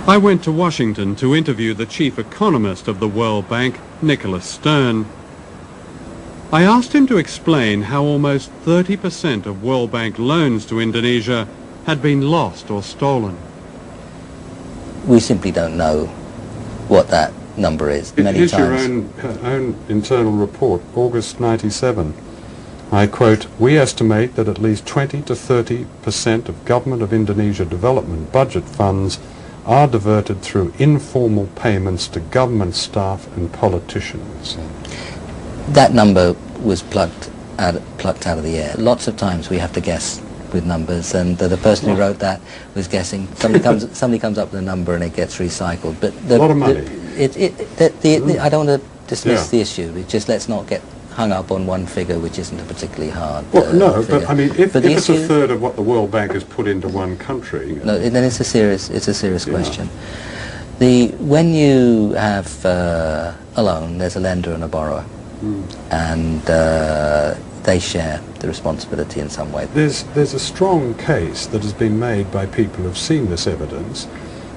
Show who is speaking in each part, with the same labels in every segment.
Speaker 1: I went to Washington to interview the chief economist of the World Bank, Nicholas Stern. I asked him to explain how almost 30% of World Bank loans to Indonesia had been lost or stolen.
Speaker 2: We simply don't know what that number is.
Speaker 1: Here's your own internal report, August 97. I quote, "We estimate that at least 20 to 30% of Government of Indonesia development budget funds are diverted through informal payments to government staff and politicians."
Speaker 2: That number was plucked out of the air. Lots of times we have to guess with numbers, and the person who wrote that was guessing. Somebody comes up with a number and it gets recycled. But
Speaker 1: a lot of money.
Speaker 2: I don't want to dismiss the issue. Just let's not get hung up on one figure, which isn't a particularly hard.
Speaker 1: Well, no,
Speaker 2: figure.
Speaker 1: but I mean, if it's a third of what the World Bank has put into one country,
Speaker 2: no, then it's a serious question. When you have a loan, there's a lender and a borrower, and they share the responsibility in some way.
Speaker 1: There's a strong case that has been made by people who've seen this evidence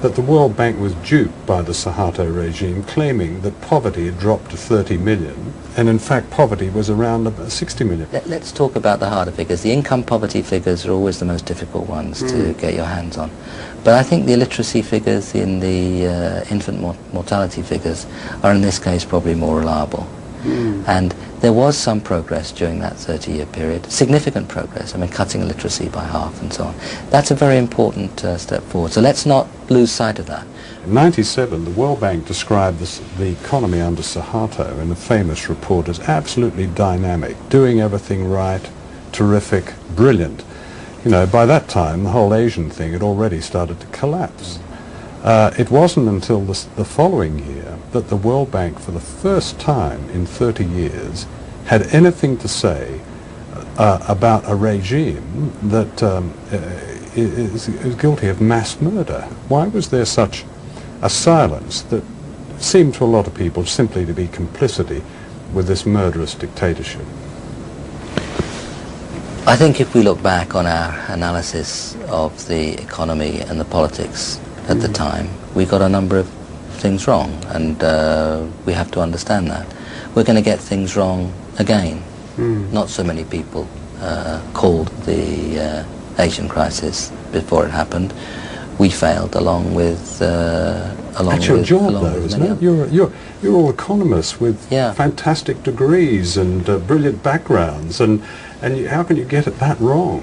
Speaker 1: that the World Bank was duped by the Suharto regime, claiming that poverty had dropped to 30 million, and in fact poverty was around about 60 million.
Speaker 2: Let's talk about the harder figures. The income poverty figures are always the most difficult ones to get your hands on. But I think the illiteracy figures in the infant mortality figures are in this case probably more reliable. And there was some progress during that 30-year period, significant progress, I mean cutting illiteracy by half and so on. That's a very important step forward, so let's not lose sight of that.
Speaker 1: In 97, the World Bank described the economy under Suharto in a famous report as absolutely dynamic, doing everything right, terrific, brilliant. You know, by that time the whole Asian thing had already started to collapse. It wasn't until the following year that the World Bank, for the first time in 30 years, had anything to say about a regime that is guilty of mass murder. Why was there such a silence that seemed to a lot of people simply to be complicity with this murderous dictatorship?
Speaker 2: I think if we look back on our analysis of the economy and the politics at the time, we got a number of things wrong, and we have to understand that. We're going to get things wrong again. Not so many people called the Asian crisis before it happened. We failed along with
Speaker 1: That's your job, though, isn't it? You're all economists with fantastic degrees and brilliant backgrounds, and how can you get it that wrong?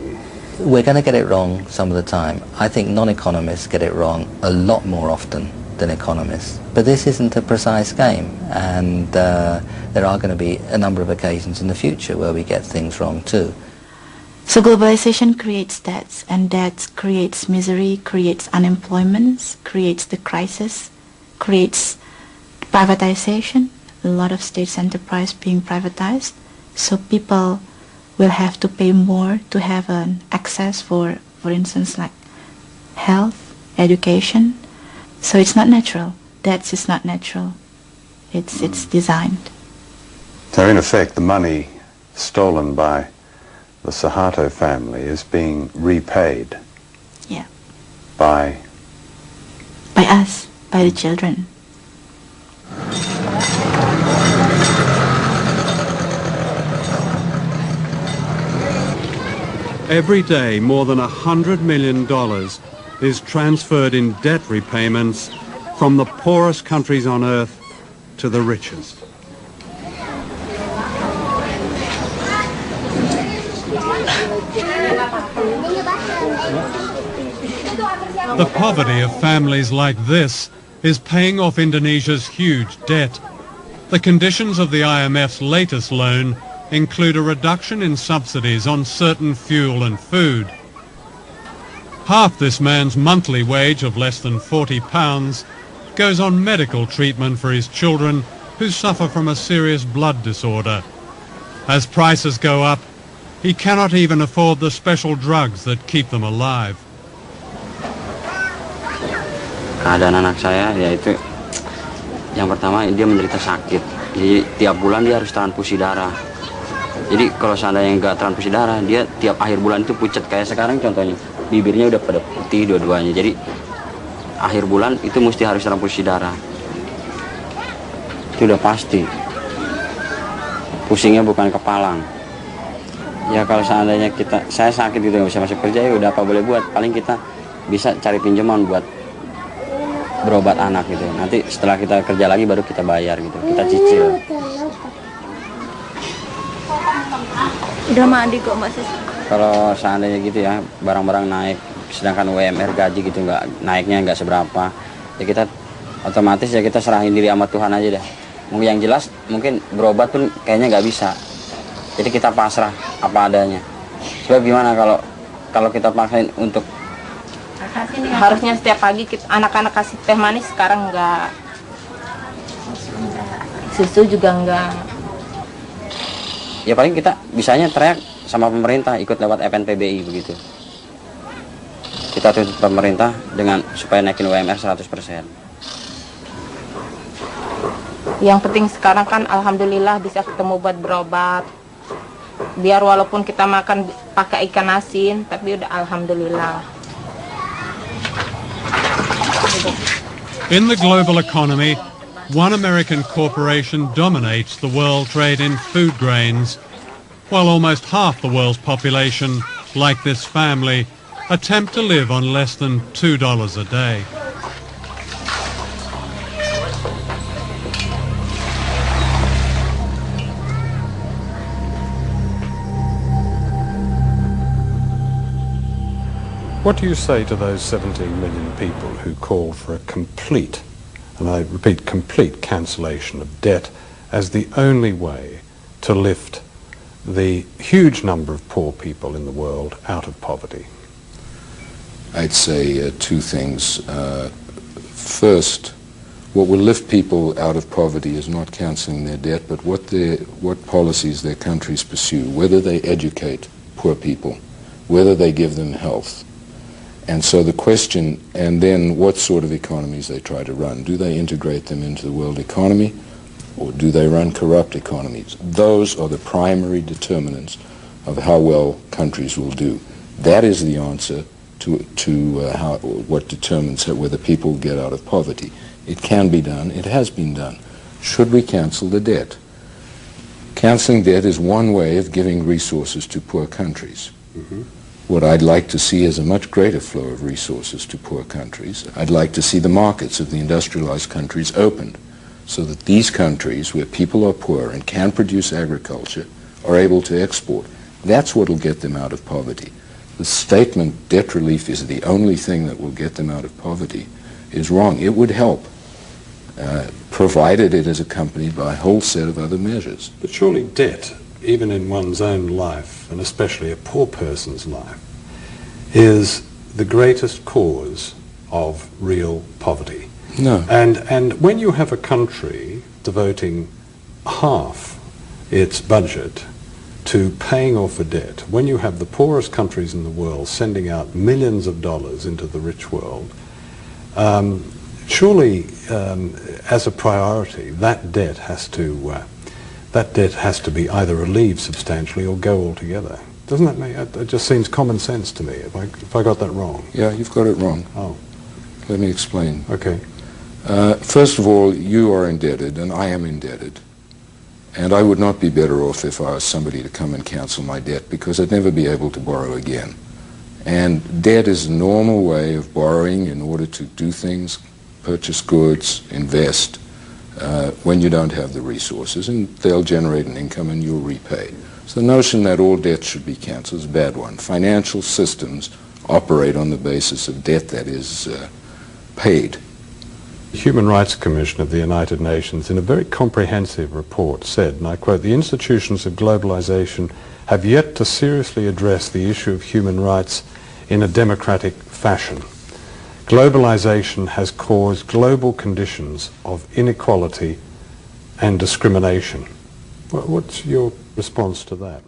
Speaker 2: We're going to get it wrong some of the time. I think non-economists get it wrong a lot more often than economists. But this isn't a precise game, and there are going to be a number of occasions in the future where we get things wrong too.
Speaker 3: So globalization creates debts, and debts creates misery, creates unemployment, creates the crisis, creates privatization, a lot of states' enterprise being privatized. So people will have to pay more to have an access for instance, like health, education. So it's not natural. Debts is not natural. It's designed.
Speaker 1: So in effect, the money stolen by the Suharto family is being repaid.
Speaker 3: Yeah.
Speaker 1: By
Speaker 3: us, by the children.
Speaker 1: Every day, more than $100 million is transferred in debt repayments from the poorest countries on earth to the richest. The poverty of families like this is paying off Indonesia's huge debt. The conditions of the IMF's latest loan include a reduction in subsidies on certain fuel and food. Half this man's monthly wage of less than £40 goes on medical treatment for his children who suffer from a serious blood disorder. As prices go up, he cannot even afford the special drugs that keep them alive.
Speaker 4: Keadaan anak saya yaitu yang pertama dia menderita sakit. Jadi tiap bulan dia harus transfusi darah. Jadi kalau seandainya nggak transfusi darah, dia tiap akhir bulan itu pucat kayak sekarang contohnya. Bibirnya udah pada putih dua-duanya. Jadi akhir bulan itu mesti harus transfusi darah. Itu udah pasti. Pusingnya bukan kepalang. Ya kalau seandainya saya sakit gitu nggak bisa masuk kerja, ya udah apa boleh buat. Paling kita bisa cari pinjaman buat berobat anak gitu. Nanti setelah kita kerja lagi baru kita bayar gitu. Kita cicil.
Speaker 5: Udah mandi kok Mbak Sis.
Speaker 4: Kalau seandainya gitu ya, barang-barang naik, sedangkan UMR gaji gitu naiknya nggak seberapa, ya kita otomatis ya kita serahin diri sama Tuhan aja dah. Mungkin yang jelas mungkin berobat pun kayaknya nggak bisa. Jadi kita pasrah apa adanya. Sebab gimana kalau kita paksain untuk
Speaker 5: harusnya setiap pagi anak-anak kasih teh manis, sekarang enggak. Susu juga enggak.
Speaker 4: Ya paling kita bisanya teriak sama pemerintah, ikut lewat FNPBI begitu. Kita tuntut pemerintah dengan supaya naikin UMR 100%.
Speaker 5: Yang penting sekarang kan alhamdulillah bisa ketemu buat berobat. Biar walaupun kita makan pakai ikan asin, tapi udah alhamdulillah.
Speaker 6: In the global economy, one American corporation dominates the world trade in food grains, while almost half the world's population, like this family, attempt to live on less than $2 a day.
Speaker 1: What do you say to those 17 million people who call for a complete, and I repeat, complete cancellation of debt as the only way to lift the huge number of poor people in the world out of poverty?
Speaker 7: I'd say two things. First, what will lift people out of poverty is not cancelling their debt, but what policies their countries pursue, whether they educate poor people, whether they give them health. And so the question, and then what sort of economies they try to run. Do they integrate them into the world economy, or do they run corrupt economies? Those are the primary determinants of how well countries will do. That is the answer to what determines whether people get out of poverty. It can be done. It has been done. Should we cancel the debt? Canceling debt is one way of giving resources to poor countries. Mm-hmm. What I'd like to see is a much greater flow of resources to poor countries. I'd like to see the markets of the industrialized countries opened so that these countries where people are poor and can produce agriculture are able to export. That's what will get them out of poverty. The statement debt relief is the only thing that will get them out of poverty is wrong. It would help, provided it is accompanied by a whole set of other measures.
Speaker 1: But surely debt, even in one's own life, and especially a poor person's life, is the greatest cause of real poverty.
Speaker 7: No.
Speaker 1: And when you have a country devoting half its budget to paying off a debt, when you have the poorest countries in the world sending out millions of dollars into the rich world, surely as a priority that debt has to be either relieved substantially or go altogether. Doesn't that make it just seems common sense to me? If I got that wrong?
Speaker 7: Yeah, you've got it wrong.
Speaker 1: Oh,
Speaker 7: let me explain.
Speaker 1: Okay.
Speaker 7: First of all, you are indebted and I am indebted. And I would not be better off if I asked somebody to come and cancel my debt, because I'd never be able to borrow again. And debt is a normal way of borrowing in order to do things, purchase goods, invest, when you don't have the resources, and they'll generate an income and you'll repay. So the notion that all debt should be cancelled is a bad one. Financial systems operate on the basis of debt that is paid.
Speaker 1: The Human Rights Commission of the United Nations, in a very comprehensive report, said, and I quote, "The institutions of globalization have yet to seriously address the issue of human rights in a democratic fashion. Globalization has caused global conditions of inequality and discrimination." What's your response to that?